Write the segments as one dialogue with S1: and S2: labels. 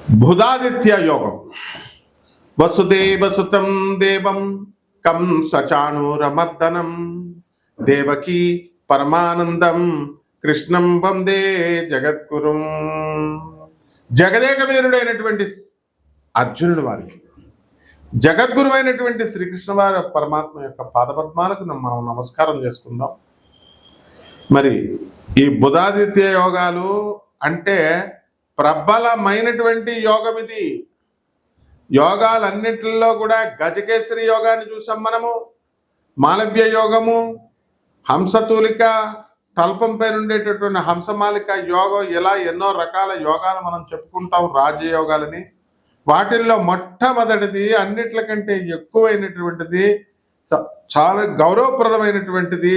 S1: బుధాదిత్య యోగం. వసుదేవసుతం దేవం కంసచాణూరమర్దనం దేవకీ పరమానందం కృష్ణం వందే జగద్గురుం. జగదేక వీరుడైనటువంటి అర్జునుడు వారికి జగద్గురు అయినటువంటి శ్రీకృష్ణ వారి పరమాత్మ యొక్క పాదపద్మాలకు మనం నమస్కారం చేసుకుందాం. మరి ఈ బుధాదిత్య యోగాలు అంటే ప్రబలమైనటువంటి యోగం ఇది. యోగాలన్నింటిలో కూడా గజకేసరి యోగాన్ని చూసాం మనము, మాలవ్య యోగము, హంసతూలిక, తల్పం పైన ఉండేటటువంటి హంసమాలిక యోగం, ఇలా ఎన్నో రకాల యోగాలు మనం చెప్పుకుంటాం రాజయోగాలని. వాటిల్లో మొట్టమొదటిది, అన్నిట్లకంటే ఎక్కువైనటువంటిది, చాలా గౌరవప్రదమైనటువంటిది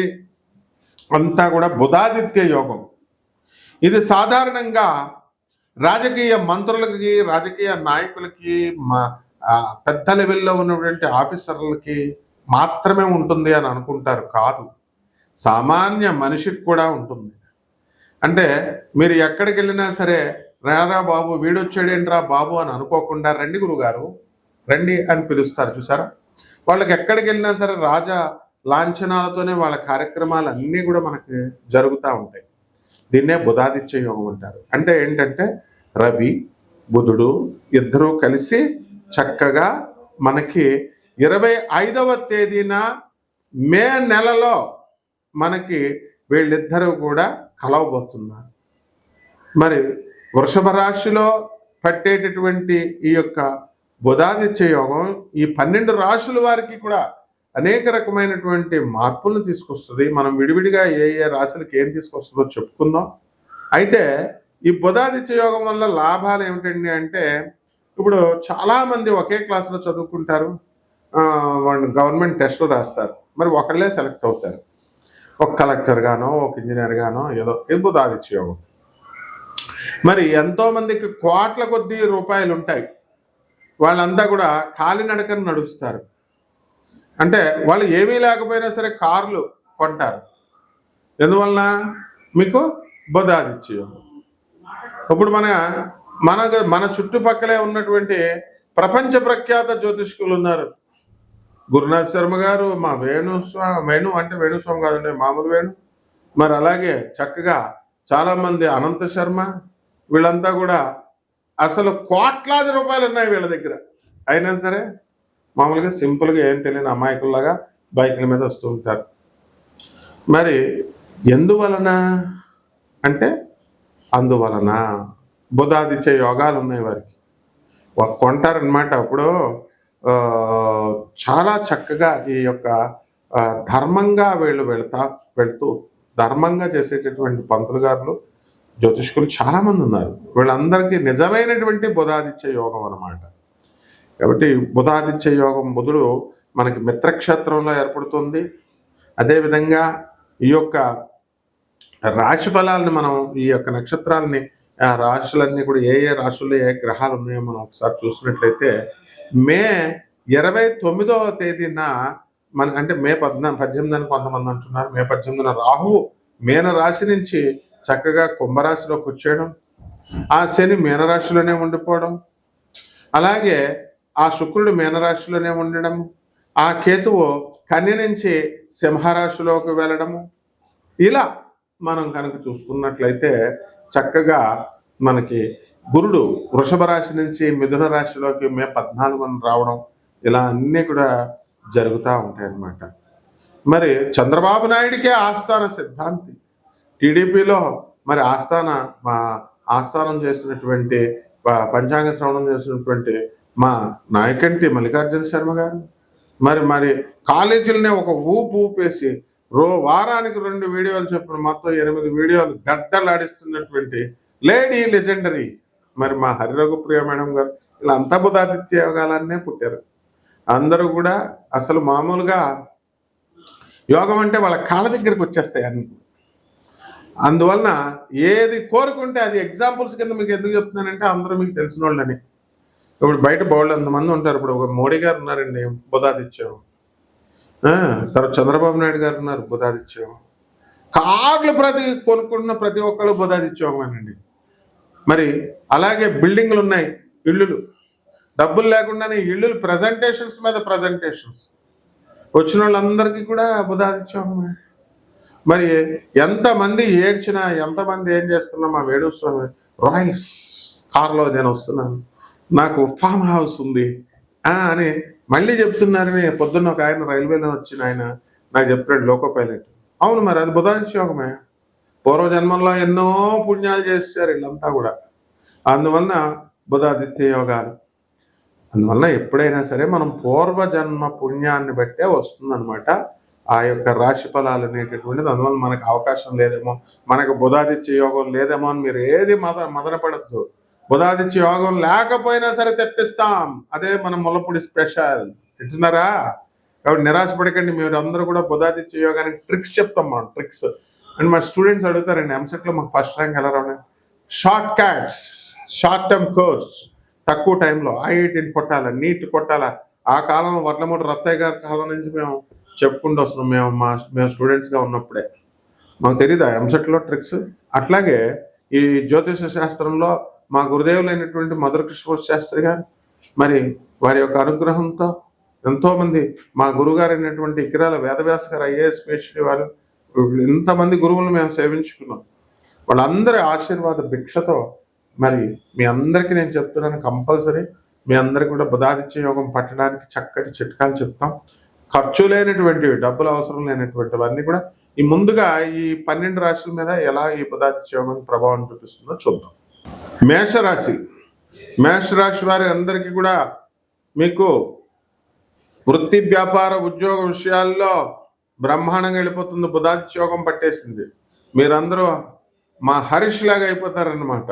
S1: అంతా కూడా బుధాదిత్య యోగం. ఇది సాధారణంగా రాజకీయ మంత్రులకి, రాజకీయ నాయకులకి, పెద్ద లెవెల్లో ఉన్నటువంటి ఆఫీసర్లకి మాత్రమే ఉంటుంది అని అనుకుంటారు. కాదు, సామాన్య మనిషికి కూడా ఉంటుంది. అంటే మీరు ఎక్కడికి వెళ్ళినా సరే, రారా బాబు, వీడొచ్చాడేంట్రా బాబు అని అనుకోకుండా రండి గురుగారు రండి అని పిలుస్తారు. చూసారా, వాళ్ళకి ఎక్కడికి వెళ్ళినా సరే రాజ లాంఛనాలతోనే వాళ్ళ కార్యక్రమాలు అన్నీ కూడా మనకి జరుగుతూ ఉంటాయి. దీన్నే బుధాదిత్య యోగం అంటారు. అంటే ఏంటంటే రవి బుధుడు ఇద్దరూ కలిసి చక్కగా మనకి 25వ తేదీన మే నెలలో మనకి వీళ్ళిద్దరూ కూడా కలవబోతున్నారు. మరి వృషభ రాశిలో పట్టేటటువంటి ఈ యొక్క బుధాదిత్య యోగం ఈ 12 రాశుల వారికి కూడా అనేక రకమైనటువంటి మార్పులను తీసుకొస్తుంది. మనం విడివిడిగా ఏ ఏ రాశులకు ఏం తీసుకొస్తుందో చెప్పుకుందాం. అయితే ఈ బుధాదిత్య యోగం వల్ల లాభాలు ఏమిటండి అంటే, ఇప్పుడు చాలామంది ఒకే క్లాసులో చదువుకుంటారు, వాళ్ళు గవర్నమెంట్ టెస్టులు రాస్తారు, మరి ఒకళ్ళే సెలెక్ట్ అవుతారు. ఒక కలెక్టర్ గానో, ఒక ఇంజనీర్ గానో, ఏదో. ఇది బుధాదిత్య యోగం. మరి ఎంతోమందికి కోట్ల కొద్ది రూపాయలు ఉంటాయి, వాళ్ళంతా కూడా కాలినడకను నడుస్తారు. అంటే వాళ్ళు ఏమీ లేకపోయినా సరే కార్లు కొంటారు. ఎందువలన? మీకు బుధాదిత్య యోగం. ఇప్పుడు మన చుట్టుపక్కలే ఉన్నటువంటి ప్రపంచ ప్రఖ్యాత జ్యోతిష్కులు ఉన్నారు. గురునాథ్ శర్మ గారు, మా వేణు అంటే వేణుస్వామి కాదండి, మామూలు వేణు. మరి అలాగే చక్కగా చాలామంది, అనంత శర్మ, వీళ్ళంతా కూడా అసలు కోట్లాది రూపాయలు ఉన్నాయి వీళ్ళ దగ్గర. అయినా సరే మామూలుగా సింపుల్గా ఏం తెలియని అమాయకుల్లాగా బైకుల మీద వస్తూ ఉంటారు. మరి ఎందువలన అంటే, అందువలన బుధాదిత్య యోగాలు ఉన్నాయి వారికి. కొంటారనమాట. అప్పుడు చాలా చక్కగా ఈ యొక్క ధర్మంగా వీళ్ళు వెళ్తూ ధర్మంగా చేసేటటువంటి పంతులు గారులు, జ్యోతిష్కులు చాలామంది ఉన్నారు. వీళ్ళందరికీ నిజమైనటువంటి బుధాదిత్య యోగం అన్నమాట. కాబట్టి బుధాదిత్య యోగం, బుధుడు మనకి మిత్రక్షేత్రంలో ఏర్పడుతుంది. అదేవిధంగా ఈ యొక్క రాశి ఫలాలను మనం, ఈ యొక్క నక్షత్రాలని, ఆ రాశులన్నీ కూడా ఏ ఏ రాశుల్లో ఏ గ్రహాలు ఉన్నాయో మనం ఒకసారి చూసినట్లయితే, మే 29వ తేదీన అంటే మే 18 అని కొంతమంది అంటున్నారు, మే 18న రాహువు మీన రాశి నుంచి చక్కగా కుంభరాశిలోకి వచ్చేయడం, ఆ శని మీనరాశిలోనే ఉండిపోవడం, అలాగే ఆ శుక్రుడు మీనరాశిలోనే ఉండడం, ఆ కేతువు కన్య నుంచి సింహరాశిలోకి వెళ్ళడము. ఇలా మనం కనుక చూసుకున్నట్లయితే చక్కగా మనకి గురుడు వృషభ రాశి నుంచి మిథున రాశిలోకి మే 14న రావడం, ఇలా అన్నీ కూడా జరుగుతూ ఉంటాయి అన్నమాట. మరి చంద్రబాబు నాయుడికే ఆస్థాన సిద్ధాంతి, టీడీపీలో మరి ఆస్థానం చేసినటువంటి, పంచాంగ శ్రవణం చేసినటువంటి మా నాయకంటి మల్లికార్జున శర్మ గారు, మరి కాలేజీలనే ఒక ఊపేసి వారానికి 2 వీడియోలు చెప్పిన మొత్తం 8 వీడియోలు గడ్డలాడిస్తున్నటువంటి లేడీ లెజెండరీ మరి మా హరిరఘుప్రియ మేడం గారు, ఇలా అంతా బుధాదిత్య యోగాలనే పుట్టారు. అందరూ కూడా అసలు మామూలుగా యోగం అంటే వాళ్ళ కాళ్ళ దగ్గరికి వచ్చేస్తాయి అన్ని. అందువలన ఏది కోరుకుంటే అది, ఎగ్జాంపుల్స్ కింద మీకు ఎందుకు చెప్తున్నానంటే, అందరూ మీకు తెలిసిన వాళ్ళని. ఇప్పుడు బయట బోల్డ్ అంతమంది ఉంటారు. ఇప్పుడు ఒక మోడీ గారు ఉన్నారండి, బుధాదిత్యం. తర్వాత చంద్రబాబు నాయుడు గారు ఉన్నారు, బుధాదిత్యం. కార్లు కొనుక్కుంటున్న ప్రతి ఒక్కళ్ళు బుధాదిత్యోగమేనండి. మరి అలాగే బిల్డింగ్లు ఉన్నాయి, ఇళ్ళు, డబ్బులు లేకుండానే ఇళ్ళు, ప్రజెంటేషన్స్ మీద ప్రజెంటేషన్స్. వచ్చిన వాళ్ళందరికీ కూడా బుధాదిత్య యోగమే. మరి ఎంతమంది ఏడ్చినా, ఎంతమంది ఏం చేస్తున్నా, మా వేణుస్వామి రాయల్స్ కార్లో నేను వస్తున్నాను, నాకు ఫామ్ హౌస్ ఉంది అని మళ్ళీ చెప్తున్నారని పొద్దున్న ఒక ఆయన రైల్వేలో వచ్చిన ఆయన నాకు చెప్పాడు, లోకో పైలట్. అవును, మరి అది బుధాదిత్య యోగమే. పూర్వజన్మంలో ఎన్నో పుణ్యాలు చేశారు వీళ్ళంతా కూడా, అందువలన బుధాదిత్య యోగాలు. అందువల్ల ఎప్పుడైనా సరే మనం పూర్వజన్మ పుణ్యాన్ని బట్టే వస్తుందన్నమాట ఆ యొక్క రాశి ఫలాలు అనేటటువంటిది. అందువల్ల మనకు అవకాశం లేదేమో, మనకు బుధాదిత్య యోగం లేదేమో అని మీరు ఏది మదనపడద్దు. బుధాదిత్య యోగం లేకపోయినా సరే తెప్పిస్తాం, అదే మన ముల్లపూడి స్పెషల్. వింటున్నారా? కాబట్టి నిరాశపడకండి. మీరు అందరూ కూడా బుధాదిత్య యోగానికి ట్రిక్స్ చెప్తాం మనం, ట్రిక్స్. అండ్ మా స్టూడెంట్స్ అడుగుతారండి, ఎంసెట్లో మాకు ఫస్ట్ ర్యాంక్ ఎలా రావాలి? Short cuts, short term course, తక్కువ టైంలో ఐఐటీని కొట్టాలా, నీట్ కొట్టాలా. ఆ కాలంలో వర్లమూడి రత్తయ్య గారి కాలం నుంచి మేము చెప్పుకుంటూ వస్తున్నాం. మేము స్టూడెంట్స్గా ఉన్నప్పుడే మాకు తెలియదు ఎంసెట్లో ట్రిక్స్. అట్లాగే ఈ జ్యోతిష శాస్త్రంలో మా గురుదేవులైనటువంటి మధుర కృష్ణమూర్తి శాస్త్రి గారు, మరి వారి యొక్క అనుగ్రహంతో ఎంతోమంది, మా గురుగారు అయినటువంటి ఇకిరాల వేదవ్యాస గారు ఐఏఎస్ పిహెచ్డి వారు, ఇంతమంది గురువులను మేము సేవించుకున్నాం. వాళ్ళందరి ఆశీర్వాద భిక్షతో మరి మీ అందరికీ నేను చెప్తున్నాను, కంపల్సరీ మీ అందరికీ కూడా బుధాదిత్య యోగం పట్టడానికి చక్కటి చిట్కాలు చెప్తాం. ఖర్చు లేనటువంటివి, డబ్బులు అవసరం లేనటువంటివన్నీ కూడా ఈ ముందుగా ఈ 12 రాశుల మీద ఎలా ఈ బుధాదిత్య యోగం ప్రభావం చూపిస్తుందో చూద్దాం. మేషరాశి, మేషరాశి వారి అందరికీ కూడా మీకు వృత్తి, వ్యాపార, ఉద్యోగ విషయాల్లో బ్రహ్మాండంగా వెళ్ళిపోతుంది. బుధాదిత్య యోగం పట్టేసింది. మీరందరూ మా హరీష్ లాగా అయిపోతారన్నమాట.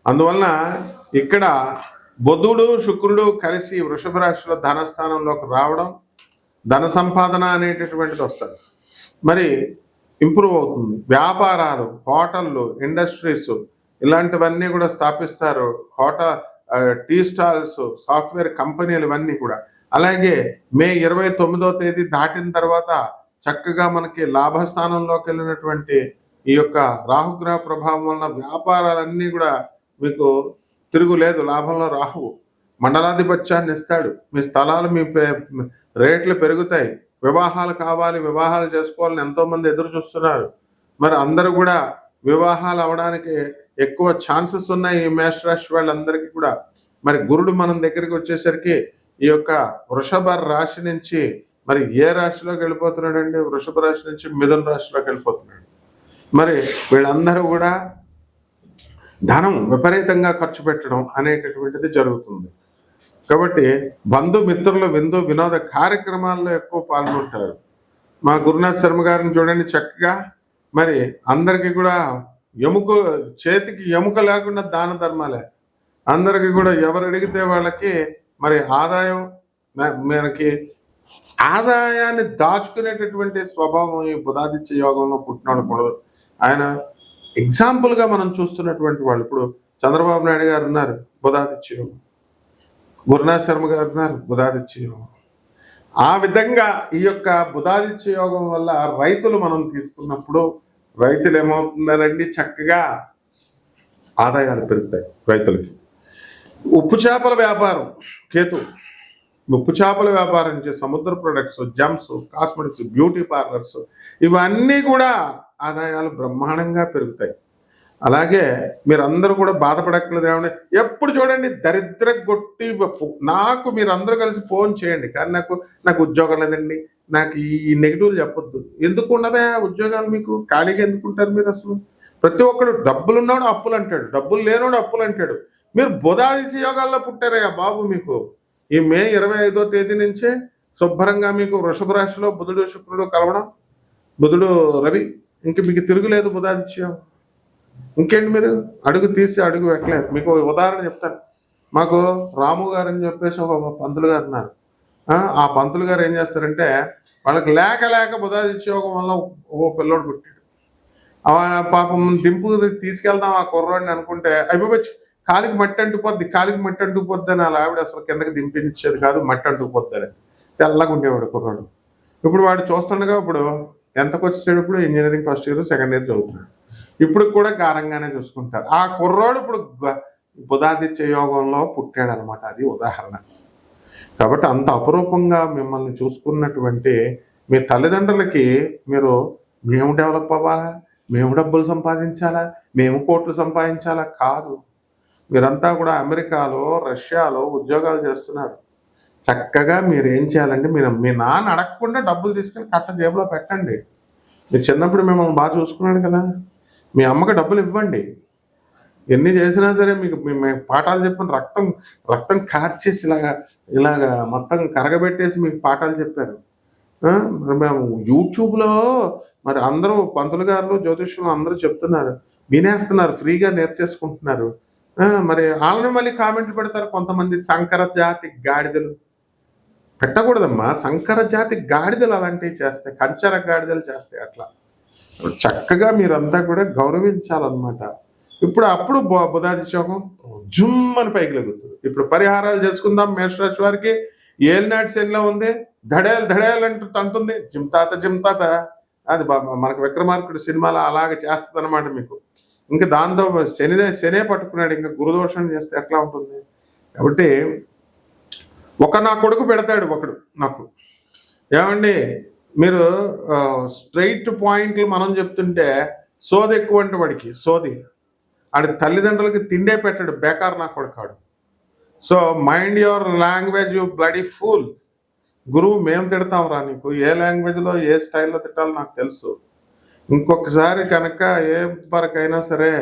S1: అందువలన ఇక్కడ బుధుడు, శుక్రుడు కలిసి వృషభ రాశిలో ధనస్థానంలోకి రావడం, ధన సంపాదన అనేటటువంటిది వస్తుంది. మరి ఇంప్రూవ్ అవుతుంది. వ్యాపారాలు, హోటళ్ళు, ఇండస్ట్రీస్ ఇలాంటివన్నీ కూడా స్థాపిస్తారు. టీ స్టాల్స్, సాఫ్ట్వేర్ కంపెనీలు ఇవన్నీ కూడా. అలాగే మే 29వ తేదీ దాటిన తర్వాత చక్కగా మనకి లాభస్థానంలోకి వెళ్ళినటువంటి ఈ యొక్క రాహుగ్రహ ప్రభావం వలన వ్యాపారాలన్నీ కూడా మీకు తిరుగులేదు. లాభంలో రాహువు మండలాధిపత్యాన్ని ఇస్తాడు. మీ స్థలాలు, మీ రేట్లు పెరుగుతాయి. వివాహాలు కావాలి, వివాహాలు చేసుకోవాలని ఎంతోమంది ఎదురు చూస్తున్నారు. మరి అందరూ కూడా వివాహాలు అవడానికి ఎక్కువ ఛాన్సెస్ ఉన్నాయి ఈ మేషరాశి వాళ్ళందరికీ కూడా. మరి గురుడు మనం దగ్గరికి వచ్చేసరికి ఈ యొక్క వృషభ రాశి నుంచి మరి ఏ రాశిలోకి వెళ్ళిపోతున్నాడండి? వృషభ రాశి నుంచి మిథున రాశిలోకి వెళ్ళిపోతున్నాడు. మరి వీళ్ళందరూ కూడా ధనం విపరీతంగా ఖర్చు పెట్టడం అనేటటువంటిది జరుగుతుంది. కాబట్టి బంధుమిత్రుల విందు వినోద కార్యక్రమాల్లో ఎక్కువ పాల్గొంటారు. మా గురునాథ్ శర్మ గారిని చూడండి, చక్కగా మరి అందరికీ కూడా చేతికి ఎముక లేకుండా దాన ధర్మాలే. అందరికీ కూడా ఎవరు అడిగితే వాళ్ళకి మరి ఆదాయం, మనకి ఆదాయాన్ని దాచుకునేటటువంటి స్వభావం ఈ బుధాదిత్య యోగంలో పుట్టినాడు కూడా. ఆయన ఎగ్జాంపుల్గా మనం చూస్తున్నటువంటి వాళ్ళు, ఇప్పుడు చంద్రబాబు నాయుడు గారు ఉన్నారు, బుధాదిత్య యోగం. గురునాథ్ శర్మ గారు ఉన్నారు, బుధాదిత్య యోగం. ఆ విధంగా ఈ యొక్క బుధాదిత్య యోగం వల్ల రైతులు మనం తీసుకున్నప్పుడు రైతులు ఏమవుతున్నారండి, చక్కగా ఆదాయాలు పెరుగుతాయి రైతులకి. ఉప్పు చేపల వ్యాపారం, కేతు ఉప్పు చేపల వ్యాపారం చేసే సముద్ర ప్రొడక్ట్స్, జమ్స్, కాస్మెటిక్స్, బ్యూటీ పార్లర్స్ ఇవన్నీ కూడా ఆదాయాలు బ్రహ్మాండంగా పెరుగుతాయి. అలాగే మీరందరూ కూడా బాధపడక్కలేదు. ఏమన్నా ఎప్పుడు చూడండి దరిద్ర కొట్టి నాకు మీరందరూ కలిసి ఫోన్ చేయండి, కానీ నాకు ఉద్యోగం లేదండి, నాకు ఈ నెగిటివ్లు చెప్పొద్దు. ఎందుకు ఉండవే ఉద్యోగాలు? మీకు ఖాళీగా ఎందుకుంటారు మీరు? అసలు ప్రతి ఒక్కడు డబ్బులున్నాడు అప్పులు అంటాడు, డబ్బులు లేనోడు అప్పులు అంటాడు. మీరు బుధాదిత్య యోగాల్లో పుట్టారయ్యా బాబు. మీకు ఈ మే 25వ తేదీ నుంచే శుభ్రంగా మీకు వృషభ రాశిలో బుధుడు శుక్రుడు కలవడం, బుధుడు రవి, ఇంక మీకు తిరుగులేదు బుధాదిత్య యోగం. ఇంకేంటి, మీరు అడుగు తీసి అడుగు పెట్టలేదు. మీకు ఉదాహరణ చెప్తాను. మాకు రాము గారు అని చెప్పేసి ఒక పంతులు గారు ఉన్నారు. ఆ పంతులు గారు ఏం చేస్తారంటే, వాళ్ళకి లేక బుధాదిత్య యోగం వల్ల ఓ పిల్లోడు పుట్టాడు. పాపం దింపు తీసుకెళ్దాం ఆ కుర్రోడిని అనుకుంటే అయిపోవచ్చు, కాలికి మట్టి అంటుకుపోద్ది అని అలా ఆవిడ అసలు కిందకి దింపించేది కాదు, మట్టి అంటుకుపోద్ది అని. తెల్లగా ఉండేవాడు కుర్రాడు. ఇప్పుడు వాడు చూస్తుండగా ఇప్పుడు ఎంతకు వచ్చేసాడు? ఇప్పుడు engineering first year second year చదువుతున్నాడు. ఇప్పుడు కూడా గారంగానే చూసుకుంటారు. ఆ కుర్రాడు ఇప్పుడు బుధాదిత్య యోగంలో పుట్టాడనమాట. అది ఉదాహరణ. కాబట్టి అంత అపురూపంగా మిమ్మల్ని చూసుకున్నటువంటి మీ తల్లిదండ్రులకి మీరు మేము డెవలప్ అవ్వాలా, మేము డబ్బులు సంపాదించాలా, మేము కోట్లు సంపాదించాలా కాదు. మీరంతా కూడా అమెరికాలో, రష్యాలో ఉద్యోగాలు చేస్తున్నారు. చక్కగా మీరు ఏం చేయాలంటే మీ నాన్న అడగకుండా డబ్బులు తీసుకెళ్ళి కట్ట జేబులో పెట్టండి. మీరు చిన్నప్పుడు మిమ్మల్ని బాగా చూసుకున్నాడు కదా, మీ అమ్మకి డబ్బులు ఇవ్వండి. ఎన్ని చేసినా సరే మీకు పాఠాలు చెప్పిన రక్తం కార్చేసి ఇలాగా మొత్తం కరగబెట్టేసి మీకు పాఠాలు చెప్పారు. మరి మేము యూట్యూబ్లో మరి అందరూ పంతులు గారు, జ్యోతిష్యులు అందరూ చెప్తున్నారు, వినేస్తున్నారు, ఫ్రీగా నేర్చేసుకుంటున్నారు. మరి వాళ్ళని మళ్ళీ కామెంట్లు పెడతారు కొంతమంది. సంకర జాతి గాడిదలు పెట్టకూడదమ్మా. సంకర జాతి గాడిదలు అలాంటివి చేస్తాయి, కంచర గాడిదలు చేస్తాయి. అట్లా చక్కగా మీరంతా కూడా గౌరవించాలన్నమాట. అప్పుడు బుధాదిత్య యోగం జుమ్ అని పైకి లెగుతుంది. ఇప్పుడు పరిహారాలు చేసుకుందాం. మేషరాశి వారికి ఏలినాటి శనిలో ఉంది, ధడేలు అంటూ తంటుంది. జిమ్తాత అది మనకు విక్రమార్కుడు సినిమాలో అలాగే చేస్తుంది అనమాట మీకు. ఇంకా దాంతో శనే పట్టుకున్నాడు, ఇంకా గురుదోషం చేస్తే ఎట్లా ఉంటుంది. కాబట్టి నా కొడుకు పెడతాడు ఒకడు నాకు, ఏమండి మీరు స్ట్రైట్ పాయింట్లు మనం చెప్తుంటే సోది ఎక్కువ అంటే వాడికి సోది. ఆడి తల్లిదండ్రులకి తిండే పెట్టాడు, బేకార్ నా కొడుకాడు. So mind your language you bloody fool. గురువు మేము తిడతాం రా నీకు, ఏ లాంగ్వేజ్లో ఏ స్టైల్లో తిట్టాలో నాకు తెలుసు. ఇంకొకసారి కనుక ఏ వరకైనా సరే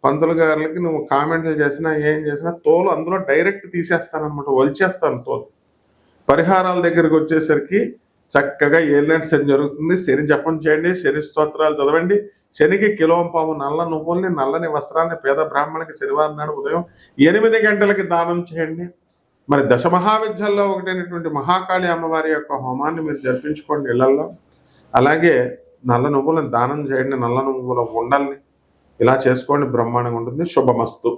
S1: పంతులు గారులకి నువ్వు కామెంట్లు చేసినా ఏం చేసినా తోలు అందులో డైరెక్ట్ తీసేస్తానమాట, వలిచేస్తాను తోలు. పరిహారాల దగ్గరికి వచ్చేసరికి చక్కగా ఏలినాటి శని జరుగుతుంది. శని జపం చేయండి, శని స్తోత్రాలు చదవండి. శనికి కిలోంపావు నల్ల నువ్వుల్ని, నల్లని వస్త్రాన్ని పేద బ్రాహ్మణికి శనివారం నాడు ఉదయం 8 గంటలకి దానం చేయండి. మరి దశమహావిద్యల్లో ఒకటైనటువంటి మహాకాళి అమ్మవారి యొక్క హోమాన్ని మీరు జరిపించుకోండి ఇళ్లలో. అలాగే నల్ల నువ్వులను దానం చేయండి, నల్ల నువ్వుల ఉండల్ని ఇలా చేసుకోండి, బ్రహ్మాండంగా ఉంటుంది. శుభమస్తు.